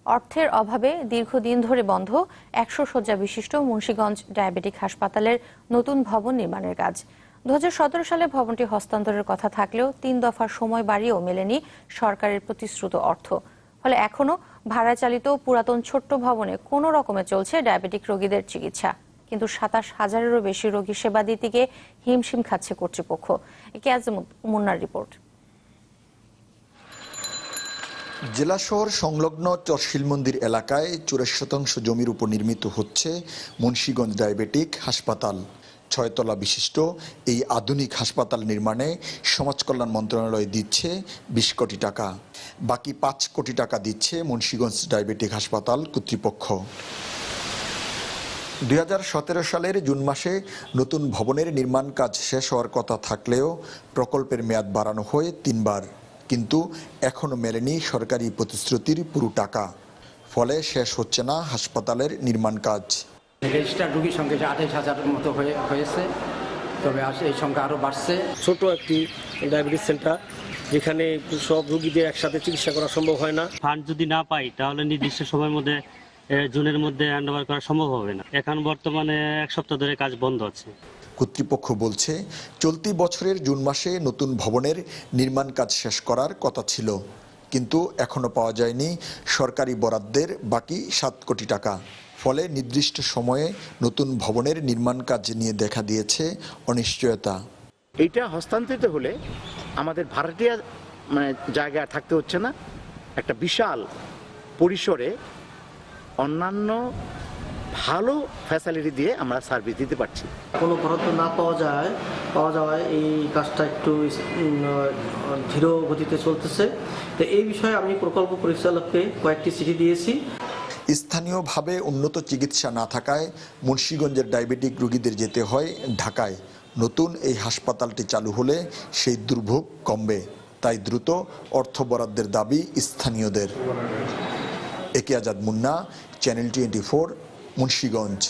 অর্থের অভাবে দীর্ঘদিন ধরে বন্ধ ১০০ শয্যা বিশিষ্ট মুন্সিগঞ্জ ডায়াবেটিক হাসপাতালের নতুন ভবন নির্মাণের কাজ। ২০১৭ সালে ভবনটি হস্তান্তরের কথা থাকলেও ৩ দফার সময় বাড়িয়েও মেলেনি সরকারের প্রতিশ্রুত অর্থ। ফলে এখনো ভাড়া চালিত পুরাতন ছোট্ট ভবনে কোনো রকমে চলছে ডায়াবেটিক রোগীদের চিকিৎসা। কিন্তু ২৭,০০০-এরও বেশি রোগী সেবা দিতে গিয়ে হিমশিম খাচ্ছে কর্তৃপক্ষ। একে মুন্নার রিপোর্ট। জেলা শহর সংলগ্ন চরশিল মন্দির এলাকায় ৮৪% জমির উপর নির্মিত হচ্ছে মুন্সিগঞ্জ ডায়াবেটিক হাসপাতাল। ৬ তলা বিশিষ্ট এই আধুনিক হাসপাতাল নির্মাণে সমাজ কল্যাণ মন্ত্রণালয় দিচ্ছে ২০ কোটি টাকা। বাকি ৫ কোটি টাকা দিচ্ছে মুন্সিগঞ্জ ডায়াবেটিক হাসপাতাল কর্তৃপক্ষ। ২০১৭ সালের জুন মাসে নতুন ভবনের নির্মাণ কাজ শেষ হওয়ার কথা থাকলেও প্রকল্পের মেয়াদ বাড়ানো হয় ৩ বার, কিন্তু এখনও মেলেনি সরকারি প্রতিশ্রুতির পুরো টাকা। ফলে শেষ হচ্ছে না হাসপাতালের নির্মাণ কাজ। রেজিস্টার রোগীর সংখ্যা ২৮,০০০-এর মতো হয়েছে, তবে এই সংখ্যা আরও বাড়ছে। ছোট একটি ডায়াবেটিস সেন্টার, যেখানে সব রোগীদের একসাথে চিকিৎসা করা সম্ভব হয় না। ফান্ড যদি না পাই তাহলে নির্দিষ্ট সময়ের মধ্যে জুনের মধ্যে হ্যান্ডওভার করা সম্ভব হবে না। এখন বর্তমানে ১ সপ্তাহ ধরে কাজ বন্ধ আছে। কর্তৃপক্ষ বলছে চলতি বছরের জুন মাসে নতুন ভবনের নির্মাণ কাজ শেষ করার কথা ছিল, কিন্তু এখনো পাওয়া যায়নি সরকারি বরাদ্দের বাকি ৭ কোটি টাকা। ফলে নির্দিষ্ট সময়ে নতুন ভবনের নির্মাণ কাজ নিয়ে দেখা দিয়েছে অনিশ্চয়তা। এইটা হস্তান্তরিত হলে আমাদের ভাড়াটিয়া জায়গা থাকতে হচ্ছে না, একটা বিশাল পরিসরে অন্যান্য ভালো ফ্যাসিলিটি দিয়ে আমরা সার্ভিস দিতে পারছি। কোনো বরাদ্দ না পাওয়া যাওয়ায় এই কাজটা একটু ধীর গতিতে চলতেছে। তো এই বিষয়ে আমি প্রকল্প পরিচালককে কয়েকটি চিঠি দিয়েছি। স্থানীয়ভাবে উন্নত চিকিৎসা না থাকায় মুন্সিগঞ্জের ডায়াবেটিক রোগীদের যেতে হয় ঢাকায়। নতুন এই হাসপাতালটি চালু হলে সেই দুর্ভোগ কমবে, তাই দ্রুত অর্থ বরাদ্দের দাবি স্থানীয়দের। একে আজাদ মুন্না, চ্যানেল 24, মুন্সিগঞ্জ।